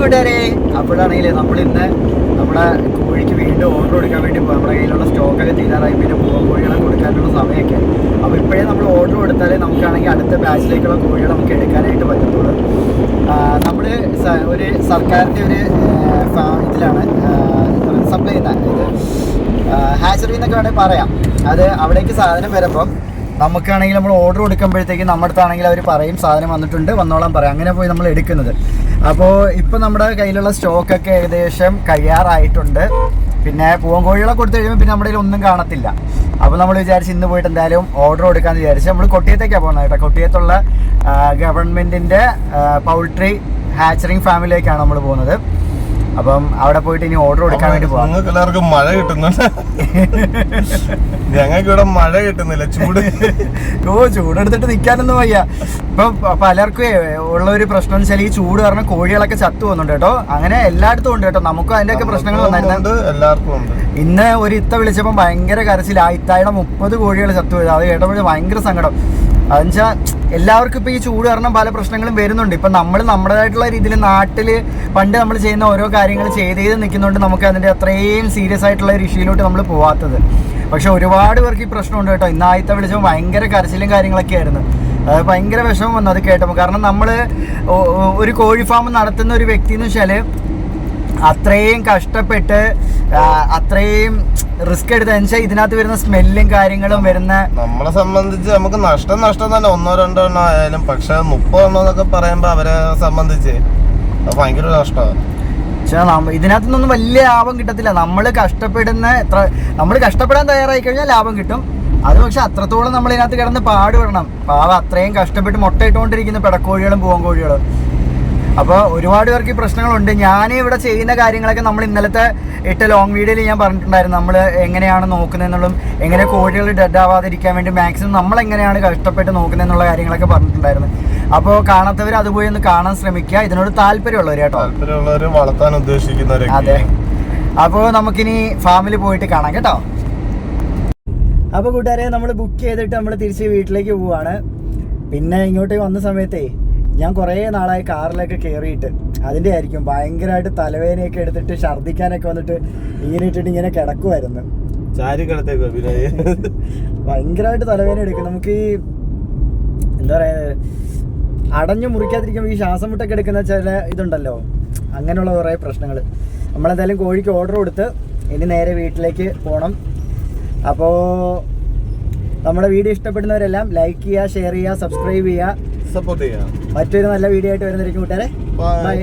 കൂട്ടുകാരെ, അപ്പോഴാണെങ്കിലേ നമ്മളിന്ന് നമ്മുടെ കോഴിക്ക് വീണ്ടും ഓർഡർ കൊടുക്കാൻ വേണ്ടി പോകും. നമ്മുടെ കയ്യിലുള്ള സ്റ്റോക്കൊക്കെ തീരാറായി, പിന്നെ കോഴികളെ കൊടുക്കാനുള്ള സമയമൊക്കെ. അപ്പോൾ ഇപ്പോഴേ നമ്മൾ ഓർഡർ കൊടുത്താലേ നമുക്കാണെങ്കിൽ അടുത്ത ബാച്ചിലേക്കുള്ള കോഴികളെ നമുക്ക് എടുക്കാനായിട്ട് പറ്റത്തുള്ളൂ. നമ്മൾ ഒരു സർക്കാരിൻ്റെ ഒരു ഇതിലാണ് സപ്ലൈ ചെയ്യുന്ന ഇത് ഹാച്ചറി എന്നൊക്കെ വേണമെങ്കിൽ പറയാം. അത് അവിടേക്ക് സാധനം വരുമ്പം നമുക്കാണെങ്കിൽ നമ്മൾ ഓർഡർ കൊടുക്കുമ്പോഴത്തേക്കും നമ്മുടെ അടുത്താണെങ്കിൽ അവർ പറയും സാധനം വന്നിട്ടുണ്ട്, വന്നോളാൻ പറയും. അങ്ങനെ പോയി നമ്മൾ എടുക്കുന്നത്. അപ്പോൾ ഇപ്പോൾ നമ്മുടെ കയ്യിലുള്ള സ്റ്റോക്കൊക്കെ ഏകദേശം കഴിയാറായിട്ടുണ്ട്. പിന്നെ പൂവൻ കോഴികളെ കൊടുത്തു കഴിയുമ്പോൾ പിന്നെ നമ്മുടെ കയ്യിൽ ഒന്നും കാണത്തില്ല. അപ്പോൾ നമ്മൾ വിചാരിച്ച് ഇന്ന് പോയിട്ട് എന്തായാലും ഓർഡർ കൊടുക്കാമെന്ന് വിചാരിച്ച് നമ്മൾ കൊട്ടിയത്തേക്കാണ് പോകുന്നത് കേട്ടോ. കൊട്ടിയത്തുള്ള ഗവൺമെൻറ്റിൻ്റെ പൗൾട്രി ഹാച്ചറിങ് ഫാമിലേക്കാണ് നമ്മൾ പോകുന്നത്. അപ്പം അവിടെ പോയിട്ട് ഇനി ഓർഡർ കൊടുക്കാൻ വേണ്ടി പോകാം. നിങ്ങൾക്ക് എല്ലാവർക്കും മഴ കിട്ടുന്നുണ്ട്, ഞങ്ങൾക്ക് ഇവിടെ മഴ കിട്ടുന്നില്ല. ചൂടെടുത്തിട്ട് നിൽക്കാനൊന്നും വയ്യ. ഇപ്പം പലർക്കും ഉള്ള ഒരു പ്രശ്നം എന്ന് വെച്ചാൽ ഈ ചൂട് കാരണം കോഴികളൊക്കെ ചത്തു പോകുന്നുണ്ട് കേട്ടോ. അങ്ങനെ എല്ലായിടത്തും ഉണ്ട് കേട്ടോ. നമുക്കും അതിൻ്റെയൊക്കെ പ്രശ്നങ്ങൾ വന്നായിരുന്നു. എല്ലാവർക്കും ഉണ്ട്. ഇന്ന് ഒരു ഇത്ത വിളിച്ചപ്പോൾ ഭയങ്കര കരച്ചില്ല. ആ ഇത്തായുടെ 30 കോഴികൾ ചത്തു പോയത്. അത് കേട്ടപ്പോൾ ഭയങ്കര സങ്കടം. അതെന്നുവെച്ചാൽ എല്ലാവർക്കും ഇപ്പോൾ ഈ ചൂട് കാരണം പല പ്രശ്നങ്ങളും വരുന്നുണ്ട്. ഇപ്പം നമ്മൾ നമ്മുടേതായിട്ടുള്ള രീതിയിൽ നാട്ടിൽ പണ്ട് നമ്മൾ ചെയ്യുന്ന ഓരോ കാര്യങ്ങൾ ചെയ്ത് നിൽക്കുന്നതുകൊണ്ട് നമുക്ക് അതിൻ്റെ അത്രയും സീരിയസ് ആയിട്ടുള്ള ഒരു ഇഷ്യൂയിലോട്ട് നമ്മൾ പോകാത്തത്. പക്ഷെ ഒരുപാട് പേർക്ക് ഈ പ്രശ്നമുണ്ട് കേട്ടോ. ഇന്ന് ആദ്യത്തെ വിളിച്ചപ്പോൾ ഭയങ്കര കരച്ചിലും കാര്യങ്ങളൊക്കെ ആയിരുന്നു. ഭയങ്കര വിഷമം വന്നു അത് കേട്ടപ്പോൾ. കാരണം നമ്മൾ ഒരു കോഴി ഫാം നടത്തുന്ന ഒരു വ്യക്തി എന്ന് വെച്ചാൽ അത്രയും കഷ്ടപ്പെട്ട് അത്രയും റിസ്ക് എടുത്ത് വെച്ചാൽ ഇതിനകത്ത് വരുന്ന സ്മെല്ലും കാര്യങ്ങളും വരുന്ന നമ്മളെ സംബന്ധിച്ച് നമുക്ക് നഷ്ടം തന്നെ 1-2 എണ്ണം ആയാലും. പക്ഷെ 30 എണ്ണം എന്നൊക്കെ പറയുമ്പോ അവരെ സംബന്ധിച്ച് ഭയങ്കര നഷ്ടമാണ്. ഇതിനകത്തുനിന്നൊന്നും വലിയ ലാഭം കിട്ടത്തില്ല. നമ്മൾ കഷ്ടപ്പെടാൻ തയ്യാറായി കഴിഞ്ഞാൽ ലാഭം കിട്ടും. അത് പക്ഷെ അത്രത്തോളം നമ്മൾ ഇതിനകത്ത് കിടന്ന് പാടുപെടണം. പാവം അത്രയും കഷ്ടപ്പെട്ട് മുട്ടയിട്ടുകൊണ്ടിരിക്കുന്ന പിടക്കോഴികളും പൂവൻ കോഴികളും. അപ്പോൾ ഒരുപാട് പേർക്ക് ഈ പ്രശ്നങ്ങളുണ്ട്. ഞാൻ ഇവിടെ ചെയ്യുന്ന കാര്യങ്ങളൊക്കെ നമ്മൾ ഇന്നലത്തെ ഇട്ട ലോങ് വീഡിയോയിൽ ഞാൻ പറഞ്ഞിട്ടുണ്ടായിരുന്നു. നമ്മൾ എങ്ങനെയാണ് നോക്കുന്നതെന്നുള്ളതും എങ്ങനെ കോഴികൾ ഡെഡ് ആവാതിരിക്കാൻ വേണ്ടി മാക്സിമം നമ്മളെങ്ങനെയാണ് കഷ്ടപ്പെട്ട് നോക്കുന്നതെന്നുള്ള കാര്യങ്ങളൊക്കെ പറഞ്ഞിട്ടുണ്ടായിരുന്നു. അപ്പോൾ കാണാത്തവർ അതുപോയി ഒന്ന് കാണാൻ ശ്രമിക്കുക. ഇതിനോട് താല്പര്യമുള്ളവർ കേട്ടോ, താല്പര്യമുള്ളവർ വളർത്താൻ ഉദ്ദേശിക്കുന്നവർ. അതെ. അപ്പോൾ നമുക്കിനി ഫാമിൽ പോയിട്ട് കാണാം കേട്ടോ. അപ്പോൾ കൂട്ടുകാരെ, നമ്മൾ ബുക്ക് ചെയ്തിട്ട് നമ്മൾ തിരിച്ച് വീട്ടിലേക്ക് പോവുകയാണ്. പിന്നെ ഇങ്ങോട്ടേക്ക് വന്ന സമയത്തേ ഞാൻ കുറേ നാളായി കാറിലൊക്കെ കയറിയിട്ട് അതിൻ്റെ ആയിരിക്കും ഭയങ്കരമായിട്ട് തലവേദനയൊക്കെ എടുത്തിട്ട് ഛർദ്ദിക്കാനൊക്കെ വന്നിട്ട് ഇങ്ങനെ ഇട്ടിട്ട് ഇങ്ങനെ കിടക്കുമായിരുന്നു. ഭയങ്കരമായിട്ട് തലവേദന എടുക്കും. നമുക്ക് ഈ എന്താ പറയുക, അടഞ്ഞു മുറിക്കാതിരിക്കുമ്പോൾ ഈ ശ്വാസം മുട്ടൊക്കെ എടുക്കുന്ന ചില ഇതുണ്ടല്ലോ, അങ്ങനെയുള്ള കുറേ പ്രശ്നങ്ങൾ. നമ്മളെന്തായാലും കോഴിക്ക് ഓർഡർ കൊടുത്ത് ഇനി നേരെ വീട്ടിലേക്ക് പോകണം. അപ്പോൾ നമ്മുടെ വീഡിയോ ഇഷ്ടപ്പെടുന്നവരെല്ലാം ലൈക്ക് ചെയ്യുക, ഷെയർ ചെയ്യുക, സബ്സ്ക്രൈബ് ചെയ്യുക, സപ്പോർട്ട് ചെയ്യുക. മറ്റൊരു നല്ല വീഡിയോ ആയിട്ട് വരുന്നതായിരിക്കും കൂട്ടുകാരെ. ബൈ.